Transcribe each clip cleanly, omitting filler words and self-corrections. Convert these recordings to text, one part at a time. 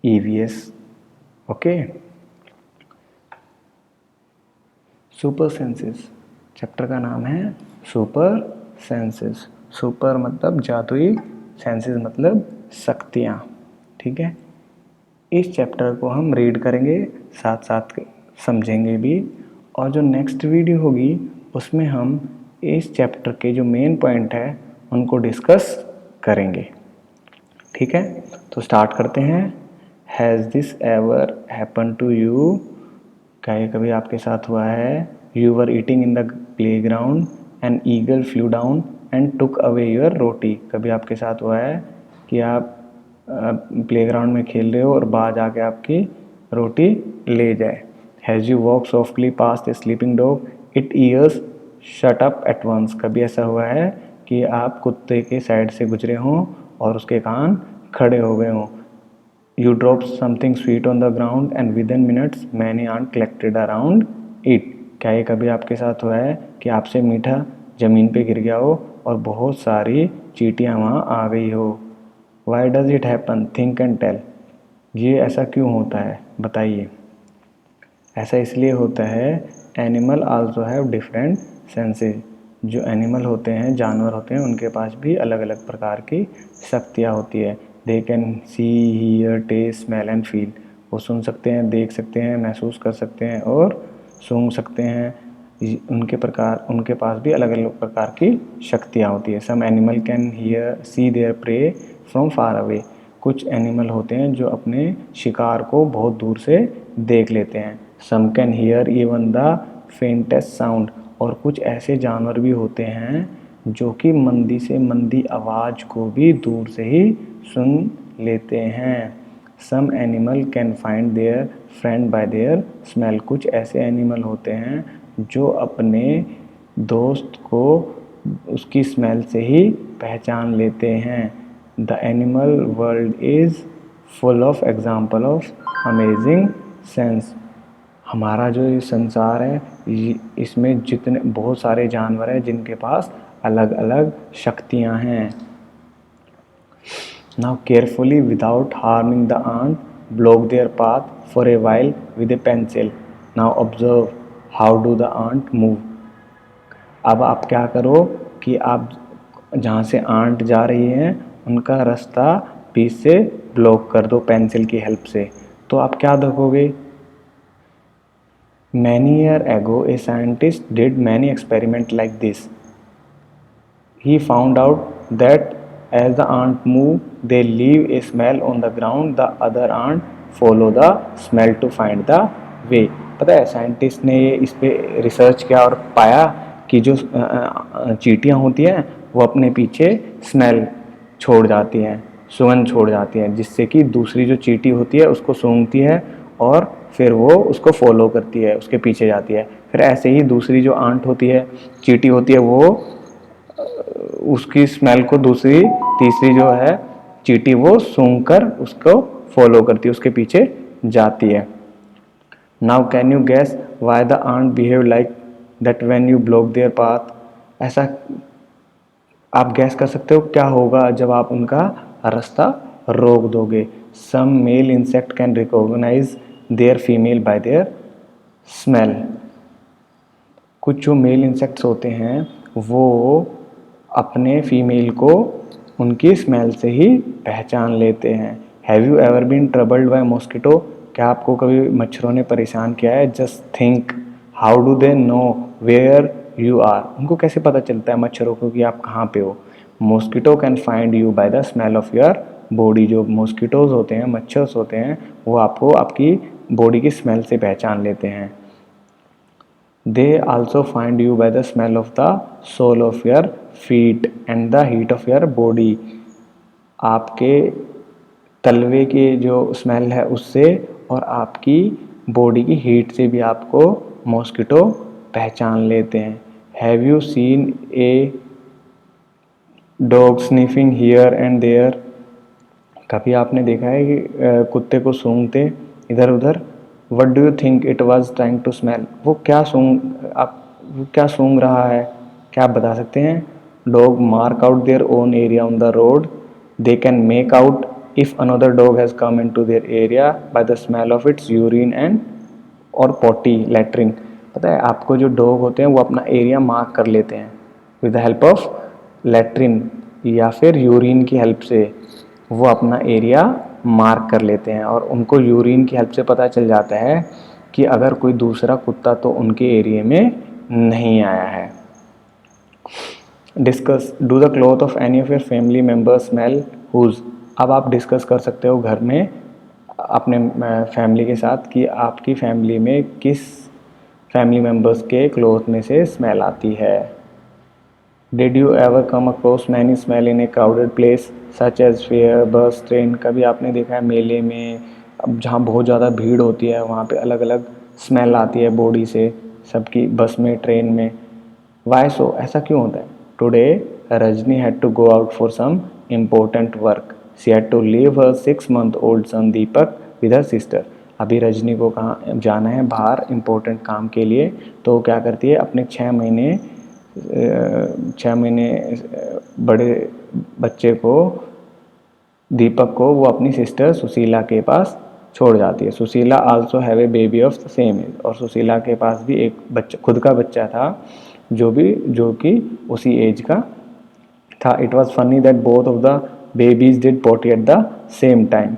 EVS. Okay, super senses, chapter का नाम है सुपर सेंसेस। सुपर मतलब जादुई, सेंसेस मतलब शक्तियाँ। ठीक है, इस चैप्टर को हम रीड करेंगे, साथ साथ समझेंगे भी, और जो नेक्स्ट वीडियो होगी उसमें हम इस चैप्टर के जो मेन पॉइंट है उनको डिस्कस करेंगे। ठीक है, तो स्टार्ट करते हैं। Has this ever happen to you? क्या ये कभी आपके साथ हुआ है? You were eating in the playground and eagle flew down and took away your roti. कभी आपके साथ हुआ है कि आप प्ले ग्राउंड में खेल रहे हो और बाज आके आपकी रोटी ले जाए? Has you walk softly past the sleeping dog it ears shut up at once. कभी ऐसा हुआ है कि आप कुत्ते के साइड से गुजरे हों और उसके कान खड़े हो गए हों? You dropped something sweet on the ground and within minutes many ants collected around it. क्या ये कभी आपके साथ हुआ है कि आपसे मीठा ज़मीन पे गिर गया हो और बहुत सारी चींटियाँ वहाँ आ गई हो? Why does it happen? Think and tell. ये ऐसा क्यों होता है, बताइए। ऐसा इसलिए होता है, animal also have different senses. जो एनिमल होते हैं, जानवर होते हैं, उनके पास भी अलग अलग प्रकार की शक्तियाँ होती है। They can see, hear, taste, smell and feel. वो सुन सकते हैं, देख सकते हैं, महसूस कर सकते हैं और सूंघ सकते हैं। उनके पास भी अलग अलग प्रकार की शक्तियाँ होती है। Some animal can hear see their prey from far away. कुछ एनिमल होते हैं जो अपने शिकार को बहुत दूर से देख लेते हैं। Some can hear even the faintest sound. और कुछ ऐसे जानवर भी होते हैं जो कि मंदी से मंदी आवाज़ को भी दूर से ही सुन लेते हैं। Some animal can find their friend by their smell. कुछ ऐसे एनिमल होते हैं जो अपने दोस्त को उसकी स्मेल से ही पहचान लेते हैं। The animal world is full of example of amazing sense. हमारा जो ये संसार है, इसमें जितने बहुत सारे जानवर हैं जिनके पास अलग अलग शक्तियाँ हैं। Now carefully, without harming the ant, block their path for a while with a pencil. Now observe how do the ant move. अब आप क्या करो कि आप जहाँ से आंट जा रही हैं उनका रास्ता बीच से ब्लॉक कर दो पेंसिल की हेल्प से। तो आप क्या देखोगे? Many years ago, a scientist did many experiments like this. He found out that as the ant move, they leave a smell on the ground. The other ant follow the smell to find the way. पता है, scientist ने इस पे research किया और पाया कि जो चींटियाँ होती हैं वो अपने पीछे स्मेल छोड़ जाती हैं, सुगंध छोड़ जाती हैं, जिससे कि दूसरी जो चींटी होती है उसको सूंघती है और फिर वो उसको फॉलो करती है, उसके पीछे जाती है। फिर ऐसे ही दूसरी जो आंट होती है, चींटी होती है, वो उसकी स्मेल को दूसरी तीसरी जो है चींटी वो सूंघ कर उसको फॉलो करती है, उसके पीछे जाती है। Now can you guess why the ant behave like that when you block their path. ऐसा आप गैस कर सकते हो क्या होगा जब आप उनका रास्ता रोक दोगे? Some male insect can recognize their female by their smell. कुछ जो मेल इंसेक्ट्स होते हैं वो अपने फीमेल को उनकी स्मेल से ही पहचान लेते हैं। Have you ever been troubled by mosquito? क्या आपको कभी मच्छरों ने परेशान किया है? Just think how do they know where you are. उनको कैसे पता चलता है मच्छरों को कि आप कहाँ पे हो? Mosquito can find you by the smell of your body. जो मॉस्किटोज होते हैं, मच्छर्स होते हैं, वो आपको आपकी बॉडी की स्मेल से पहचान लेते हैं। They also find you by the smell of the sole of your feet and the heat of your body. आपके तलवे की जो स्मेल है उससे और आपकी बॉडी की हीट से भी आपको मॉस्किटो पहचान लेते हैं। Have you seen a dog sniffing here and there? कभी आपने देखा है कि कुत्ते को सूंघते इधर उधर? What do you think it was trying to smell? वो क्या सूंघ रहा है? क्या आप बता सकते हैं? Dog mark out their own area on the road. They can make out if another dog has come into their area by the smell of its urine and और potty latrine। पता है आपको जो डॉग होते हैं वो अपना area mark कर लेते हैं with the help of latrine या फिर यूरिन की हेल्प से वो अपना एरिया मार्क कर लेते हैं, और उनको यूरिन की हेल्प से पता चल जाता है कि अगर कोई दूसरा कुत्ता तो उनके एरिया में नहीं आया है। Discuss, do the cloth of any of your family members smell whose. अब आप डिस्कस कर सकते हो घर में अपने फैमिली के साथ कि आपकी फैमिली में किस फैमिली मेम्बर्स के क्लॉथ में से स्मेल आती है। Did you ever come across many smell in a crowded place such as fair, bus, train. कभी आपने देखा है मेले में अब जहाँ बहुत ज़्यादा भीड़ होती है वहाँ पे अलग अलग स्मेल आती है बॉडी से सबकी, बस में, ट्रेन में। वाई सो, ऐसा क्यों होता है? Today Rajni had to go out for some important work, she had to leave her 6-month-old son Deepak with her sister. अभी रजनी को कहाँ जाना है बाहर इम्पोर्टेंट काम के लिए, तो क्या करती है अपने 6 महीने बड़े बच्चे को, दीपक को, वो अपनी सिस्टर सुशीला के पास छोड़ जाती है। Sushila also have a baby of the same age, और सुशीला के पास भी एक बच्चा, खुद का बच्चा था जो कि उसी एज का था। It was funny that both of the babies did potty at the same time.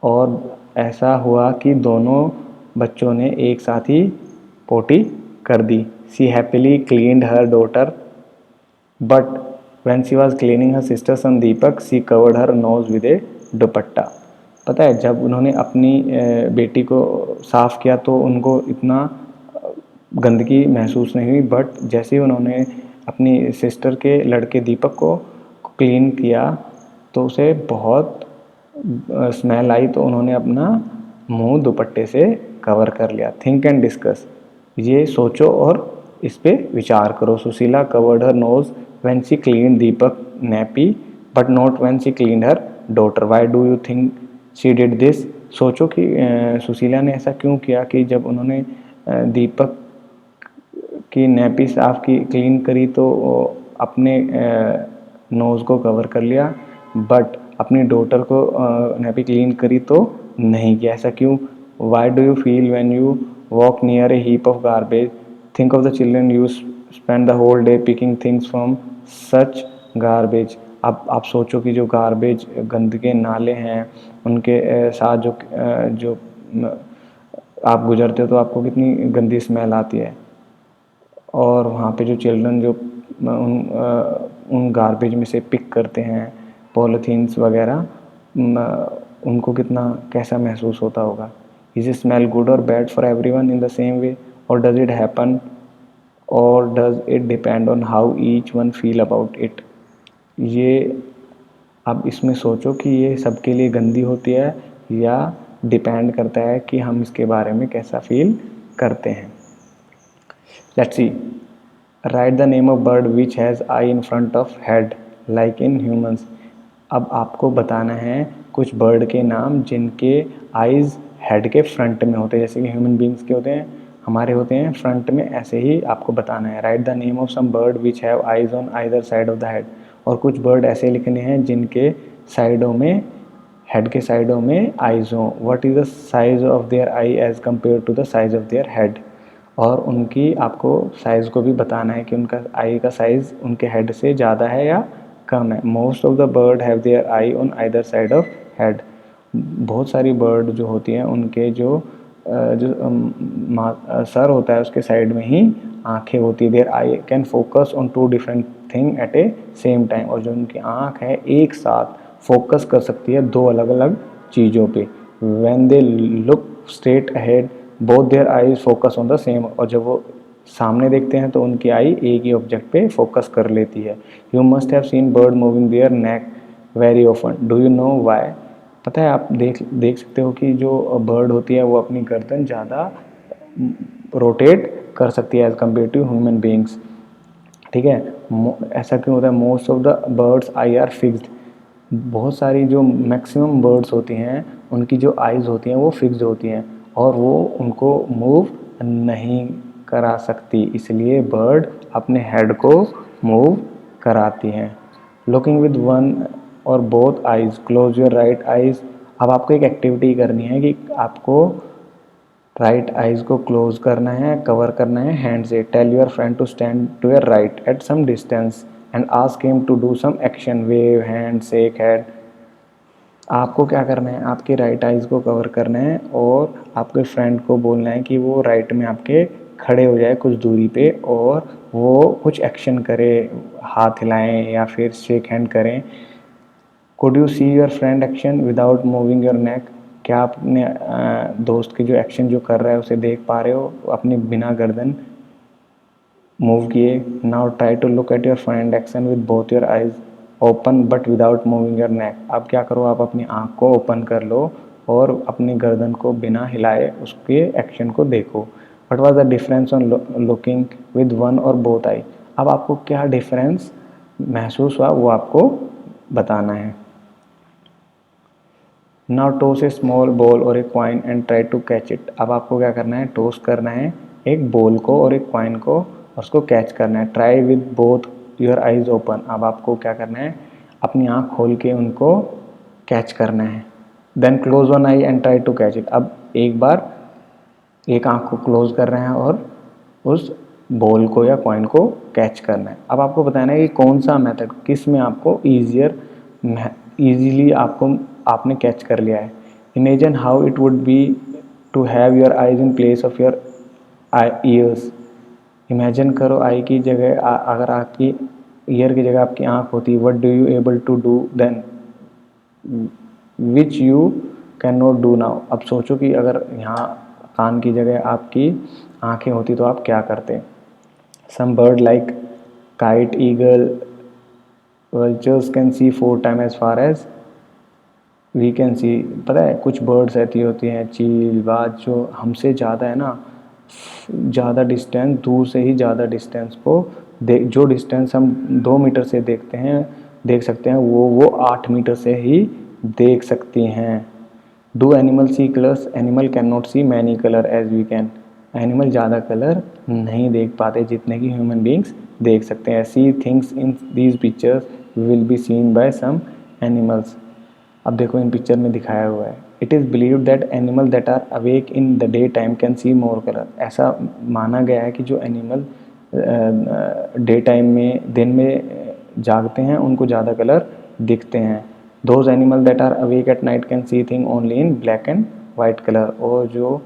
और ऐसा हुआ कि दोनों बच्चों ने एक साथ ही पोटी कर दी। She happily cleaned her daughter but when she was cleaning her sister son Deepak she covered her nose with a dupatta. पता है जब उन्होंने अपनी बेटी को साफ़ किया तो उनको इतना गंदगी महसूस नहीं हुई, बट जैसे ही उन्होंने अपनी सिस्टर के लड़के दीपक को क्लीन किया तो उसे बहुत स्मेल आई, तो उन्होंने अपना मुंह दुपट्टे से कवर कर लिया। थिंक एंड डिस्कस, ये सोचो और इस पे विचार करो। Sushila covered her knows when she clean Deepak nappy but not when she clean her daughter, why do you think she did this. सोचो कि सुशीला ने ऐसा क्यों किया कि जब उन्होंने दीपक की नैपी साफ की, क्लीन करी, तो अपने नोज़ को कवर कर लिया, बट अपनी डॉटर को नैपी क्लीन करी तो नहीं किया। ऐसा क्यों? Why do you feel when you walk near a heap of garbage, think of the children you spend the whole day picking things from such garbage. अब आप सोचो कि जो गार्बेज, गंदगे नाले हैं, उनके साथ जो आप गुजरते हो तो आपको कितनी गंदी स्मेल आती है, और वहाँ पे जो चिल्ड्रन जो उन गार्बेज में से पिक करते हैं पॉलीथीन्स वगैरह, उनको कितना कैसा महसूस होता होगा। इज इट स्मेल गुड और bad for everyone in the same way, और डज इट हैपन और does it depend on how each one feel about it. ये अब इसमें सोचो कि ये सबके लिए गंदी होती है या डिपेंड करता है कि हम इसके बारे में कैसा फील करते हैं। Let's see. Write the name of bird which has eye in front of head like in humans. अब आपको बताना है कुछ बर्ड के नाम जिनके आइज़ हेड के फ्रंट में होते हैं, जैसे कि ह्यूमन बींग्स के होते हैं, हमारे होते हैं फ्रंट में, ऐसे ही आपको बताना है। Write the name of some bird which have eyes on either side of the head. और कुछ बर्ड ऐसे लिखने हैं जिनके साइडों में, हेड के साइडों में आइज़ हों। What is the size of their eye as compare to the size of their head. और उनकी आपको साइज़ को भी बताना है कि उनका आई का साइज़ उनके हेड से ज़्यादा है या कम है। Most of the bird have their eye on either side of head. बहुत सारी बर्ड जो होती हैं उनके जो सर होता है उसके साइड में ही आंखें होती है। Their eye can focus on 2 different thing at a same time. और जो उनकी आँख है एक साथ फोकस कर सकती है 2 अलग अलग चीज़ों पे। When they look straight ahead both their eyes focus on the same. और जब वो सामने देखते हैं तो उनकी आई एक ही ऑब्जेक्ट पे फोकस कर लेती है। You must have seen bird moving their neck very often, do you know why. पता है आप देख सकते हो कि जो बर्ड होती है वो अपनी गर्दन ज़्यादा रोटेट कर सकती है as compare to human beings. ठीक है, ऐसा क्यों होता है? Most of the birds eye are fixed. बहुत सारी जो मैक्सिमम बर्ड्स होती हैं उनकी जो आइज़ होती हैं वो फिक्स्ड होती हैं और वो उनको मूव नहीं करा सकती, इसलिए बर्ड अपने हेड को मूव कराती हैं। लुकिंग विद वन और both eyes, close your right eyes. अब आपको एक एक्टिविटी करनी है कि आपको राइट आइज को क्लोज करना है, कवर करना है हैंड से। Tell your friend to stand to your right at some distance and ask him to do some action, wave hand, shake head. आपको क्या करना है, आपके राइट आइज को कवर करना है और आपके फ्रेंड को बोलना है कि वो राइट में आपके खड़े हो जाए कुछ दूरी पे और वो कुछ एक्शन करे, हाथ हिलाएं या फिर शेक हैंड करें। Could you see your friend action without moving your नेक? क्या आप अपने दोस्त के जो एक्शन जो कर रहा है उसे देख पा रहे हो अपने बिना गर्दन मूव किए? Now try to look at your friend action with both your eyes open but without moving your neck. अब क्या करो, आप अपनी आँख को ओपन कर लो और अपनी गर्दन को बिना हिलाए उसके एक्शन को देखो। What was the difference on looking with one और बोथ आई? अब आपको क्या डिफरेंस महसूस हुआ वो आपको बताना है। Now toss a small ball और a coin and try to catch it. अब आपको क्या करना है, टॉस करना है एक बॉल को और एक कॉइन को और उसको कैच करना है। Try with both your eyes open. अब आपको क्या करना है, अपनी आँख खोल के उनको कैच करना है। Then close one eye and try to catch it. अब एक बार एक आँख को क्लोज कर रहे हैं और उस बॉल को या कॉइन को कैच करना है। अब आपको बताना है कि कौन सा मेथड किस में आपको ईजीली आपने कैच कर लिया है। Imagine how it would be to have your eyes in place of your ears. Imagine करो आई की जगह अगर आपकी ईयर की जगह आपकी आँख होती, what do you able to do then which you can not do now. अब सोचो कि अगर यहाँ कान की जगह आपकी आँखें होती तो आप क्या करते। Some bird like kite, eagle, vultures can see 4 time as far as we can see. पता है कुछ बर्ड्स ऐसी होती हैं, चील, बाज, जो हमसे ज़्यादा है ना, ज़्यादा डिस्टेंस, दूर से ही ज़्यादा डिस्टेंस को जो डिस्टेंस हम 2 मीटर से देख सकते हैं वो 8 मीटर से ही देख सकती हैं। Do animal see colours? Animal can not see many colour as we can. Animal ज़्यादा कलर नहीं देख पाते जितने कि ह्यूमन बींग्स देख सकते हैं। See things in these pictures will be seen by some animals. अब देखो इन पिक्चर में दिखाया हुआ है, it is believed that animal that are awake in the day time can see more colour. ऐसा माना गया है कि जो एनिमल डे टाइम में दिन में जागते हैं उनको ज़्यादा कलर दिखते हैं। Those animal that are awake at night can see thing only in black and white colour. और जो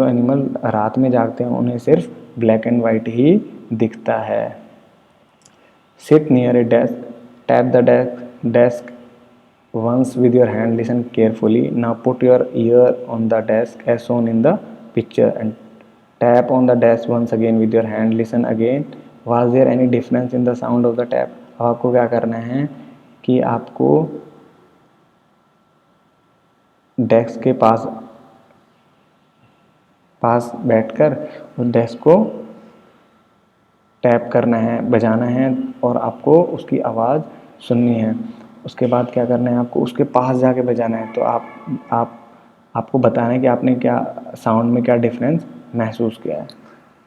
एनिमल रात में जागते हैं उन्हें सिर्फ ब्लैक एंड वाइट ही दिखता है। Seat near A desk, tap the desk once with your hand, listen carefully. Now put your ear on the desk as shown in the picture and tap on the desk once again with your hand, listen again. Was there any difference in the sound of the tap? अब आपको क्या करना है कि आपको desk के पास बैठकर उस डेस्क को टैप करना है, बजाना है और आपको उसकी आवाज़ सुननी है। उसके बाद क्या करना है, आपको उसके पास जाके बजाना है। तो आपको बताना है कि आपने क्या साउंड में क्या डिफरेंस महसूस किया है।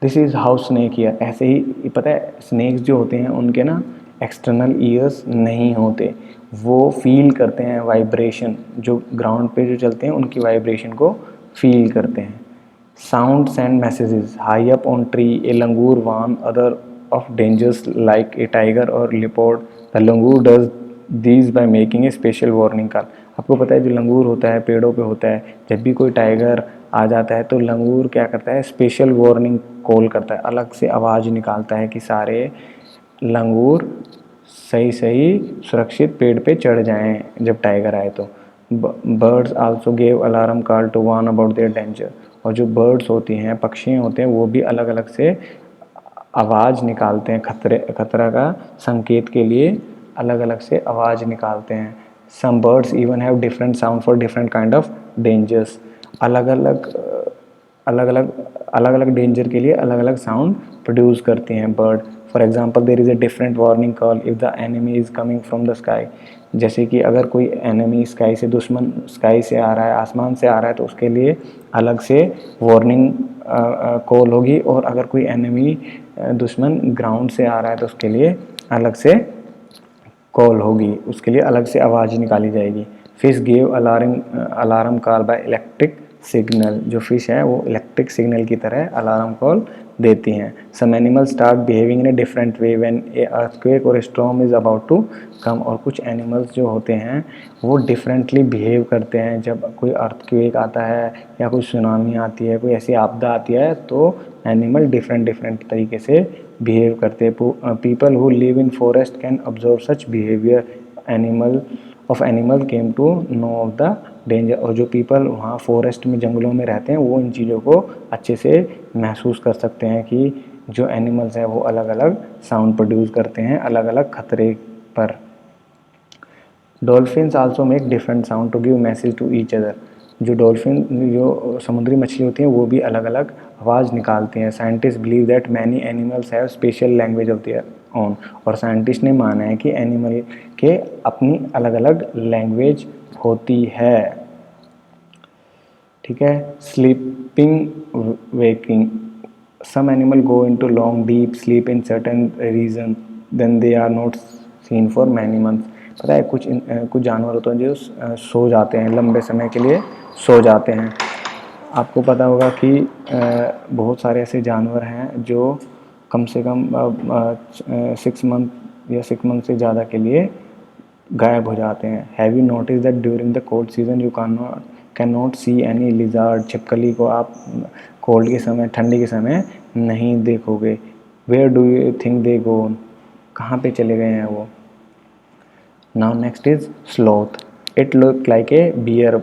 This is how snake year. ऐसे ही पता है स्नेक्स जो होते हैं उनके ना एक्सटर्नल ईयर्स नहीं होते, वो फील करते हैं वाइब्रेशन, जो ग्राउंड पे जो चलते हैं उनकी वाइब्रेशन को फील करते हैं। Sound send messages high up on tree. A langur warn other of dangers like a tiger or leopard. The langur does these by making a special warning call. आपको पता है जो लंगूर होता है पेड़ों पे होता है, जब भी कोई टाइगर आ जाता है तो लंगूर क्या करता है, स्पेशल वार्निंग कॉल करता है, अलग से आवाज़ निकालता है कि सारे लंगूर सही सुरक्षित पेड़ पे चढ़ जाएं जब टाइगर आए तो। Birds also gave alarm call to warn about their danger. और जो बर्ड्स होती हैं, पक्षी होते हैं, वो भी अलग अलग से आवाज़ निकालते हैं, खतरा का संकेत के लिए अलग अलग से आवाज़ निकालते हैं। Some birds even have different sound for different kind of dangers. अलग अलग डेंजर के लिए अलग अलग साउंड प्रोड्यूस करते हैं bird. For example there is a different warning call if the enemy is coming from the sky. जैसे कि अगर कोई एनिमी दुश्मन स्काई से आ रहा है, आसमान से आ रहा है, तो उसके लिए अलग से वार्निंग कॉल होगी। और अगर कोई एनिमी दुश्मन ग्राउंड से आ रहा है तो उसके लिए अलग से कॉल होगी, उसके लिए अलग से आवाज़ निकाली जाएगी। Fish gave alarm call by electric signal, जो फिश है वो इलेक्ट्रिक सिग्नल की तरह अलार्म कॉल देती हैं। Some animal start behaving in a different way when a earthquake और storm is about to come, और कुछ एनिमल्स जो होते हैं वो डिफरेंटली बिहेव करते हैं जब कोई अर्थक्वेक आता है या कोई सुनामी आती है, कोई ऐसी आपदा आती है, तो एनिमल डिफरेंट तरीके से बिहेव करते हैं। People who live in forest can observe such behaviour animal came to know of the danger, और जो पीपल वहाँ फॉरेस्ट में जंगलों में रहते हैं वो इन चीज़ों को अच्छे से महसूस कर सकते हैं कि जो एनिमल्स हैं वो अलग अलग साउंड प्रोड्यूस करते हैं अलग अलग खतरे पर। Dolphins also make different sound to give message to each other, जो समुद्री मछली होती हैं वो भी अलग अलग आवाज़ निकालती हैं। Scientist believe that many animals have special language of their own, और साइंटिस्ट ने माना है कि एनिमल के अपनी अलग अलग लैंग्वेज होती है। ठीक है। Sleeping waking, some animal go into long deep sleep in certain region then they are not seen for many months. पता है कुछ जानवर होते हैं जो सो जाते हैं, लंबे समय के लिए सो जाते हैं। आपको पता होगा कि बहुत सारे ऐसे जानवर हैं जो कम से कम 6 मंथ या 6 मंथ से ज़्यादा के लिए गायब हो जाते हैं। Have you notice that during the cold season you can not see any lizard, छिपकली को आप कोल्ड के समय, ठंडी के समय नहीं देखोगे। Where do you think they go, कहाँ पे चले गए हैं वो। Now next is sloth, it look like a bear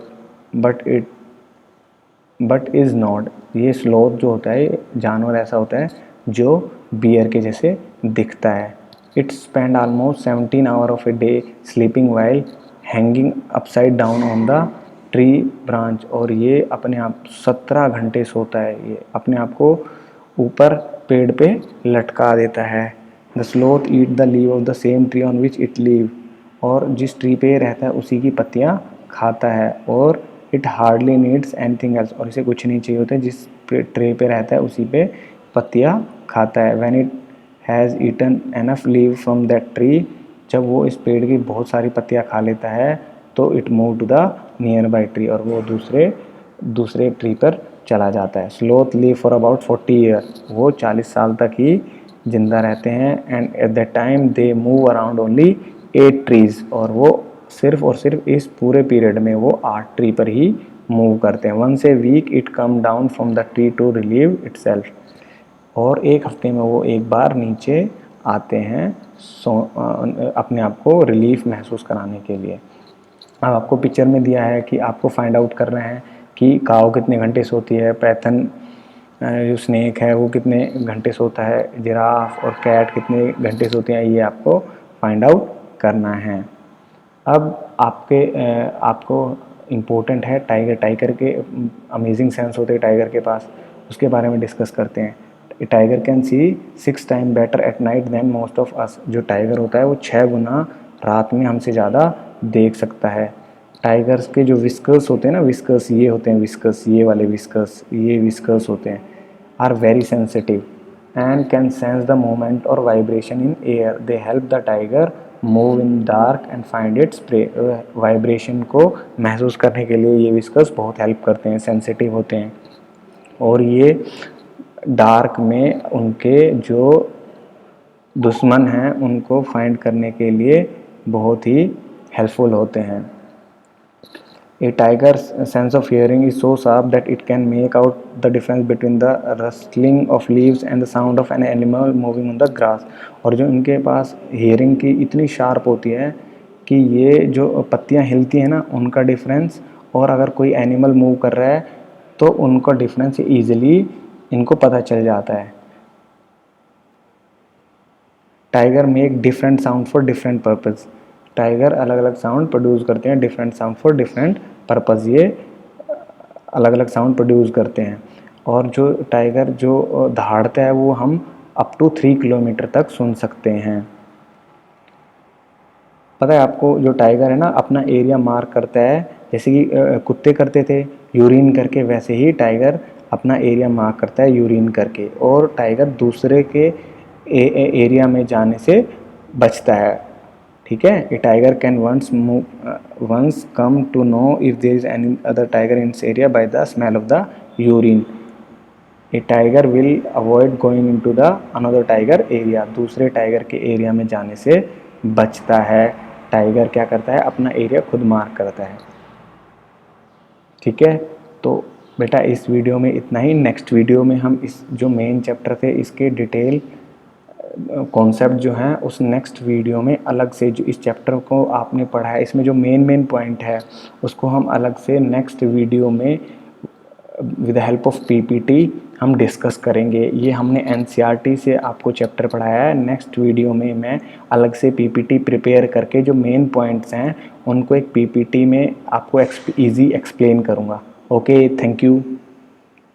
but is not. ये स्लॉथ जो होता है जानवर ऐसा होता है जो बियर के जैसे दिखता है। It spend almost 17 hour of a day sleeping while hanging upside down on the tree branch, और ये अपने आप 17 घंटे सोता है, ये अपने आप को ऊपर पेड़ पे लटका देता है। The sloth eat the leave of the same tree on which it leave, और जिस ट्री पे रहता है उसी की पत्तियाँ खाता है। और it hardly needs anything else, और इसे कुछ नहीं चाहिए होता है, जिस ट्रे पे रहता है उसी पे पत्तियाँ खाता है। When it has eaten enough leave from that tree, जब वो इस पेड़ की बहुत सारी पत्तियाँ खा लेता है तो it move to the nearby tree, और वो दूसरे ट्री पर चला जाता है। Sloth live for about 40 year, वो 40 साल तक ही जिंदा रहते हैं। And at that time they move around only 8 trees, और वो सिर्फ और सिर्फ इस पूरे पीरियड में वो 8 ट्री पर ही मूव करते हैं। Once a week it come down from the tree to relieve itself, और एक हफ्ते में वो एक बार नीचे आते हैं अपने आप को रिलीफ महसूस कराने के लिए। अब आपको पिक्चर में दिया है कि आपको फाइंड आउट करना है कि काऊ कितने घंटे सोती है, पैथन जो स्नेक है वो कितने घंटे सोता है, जिराफ और कैट कितने घंटे सोते हैं, ये आपको फाइंड आउट करना है। अब आपको इम्पोर्टेंट है टाइगर के अमेजिंग सेंस होते हैं टाइगर के पास, उसके बारे में डिस्कस करते हैं। Tiger can see 6 time better at night than most of us, जो टाइगर होता है वो 6 गुना रात में हमसे ज़्यादा देख सकता है। टाइगर्स के जो विस्कर्स होते हैं ना, विस्कर्स ये होते हैं, विस्कर्स ये वाले विस्कर्स होते हैं, are very sensitive and can sense the movement or vibration in air. They help the tiger move in dark and find its prey. Vibration को महसूस करने के लिए ये विस्कर्स बहुत हेल्प करते हैं, सेंसिटिव होते हैं, और ये डार्क में उनके जो दुश्मन हैं उनको फाइंड करने के लिए बहुत ही हेल्पफुल होते हैं। A tiger's sense of hearing is so sharp that it can make out the difference between the rustling of leaves and the sound of an animal moving on the grass. और जो इनके पास hearing की इतनी sharp होती है कि ये जो पत्तियाँ हिलती हैं ना उनका डिफरेंस, और अगर कोई एनिमल मूव कर रहा है तो उनका डिफरेंस ईजिली इनको पता चल जाता है। Tiger make different sound for different purpose, tiger अलग अलग साउंड प्रोड्यूस करते हैं, different sound for different purpose, ये अलग अलग साउंड प्रोड्यूस करते हैं। और जो टाइगर जो दहाड़ता है वो हम अप टू 3 किलोमीटर तक सुन सकते हैं। पता है आपको, जो टाइगर है ना अपना एरिया मार्क करता है, जैसे कि कुत्ते करते थे यूरिन करके, वैसे ही टाइगर अपना एरिया मार्क करता है यूरिन करके, और टाइगर दूसरे के एरिया में जाने से बचता है। ठीक है। ए tiger can once come to know if there is any other tiger in this area by the smell of the urine. A tiger will avoid going in to the another tiger area, दूसरे tiger के area में जाने से बचता है। Tiger क्या करता है, अपना एरिया खुद मार्क करता है। ठीक है, तो बेटा इस वीडियो में इतना ही। नेक्स्ट वीडियो में हम इस जो मेन चैप्टर थे इसके डिटेल कॉन्सेप्ट जो हैं उस नेक्स्ट वीडियो में अलग से, जो इस चैप्टर को आपने पढ़ा है इसमें जो मेन पॉइंट है उसको हम अलग से नेक्स्ट वीडियो में with the help of PPT हम डिस्कस करेंगे। ये हमने एनसीईआरटी से आपको चैप्टर पढ़ाया है। नेक्स्ट वीडियो में मैं अलग से पीपीटी प्रिपेयर करके जो मेन पॉइंट्स हैं उनको एक पीपीटी में आपको ईजी एक्सप्लेन करूँगा। Okay, thank you.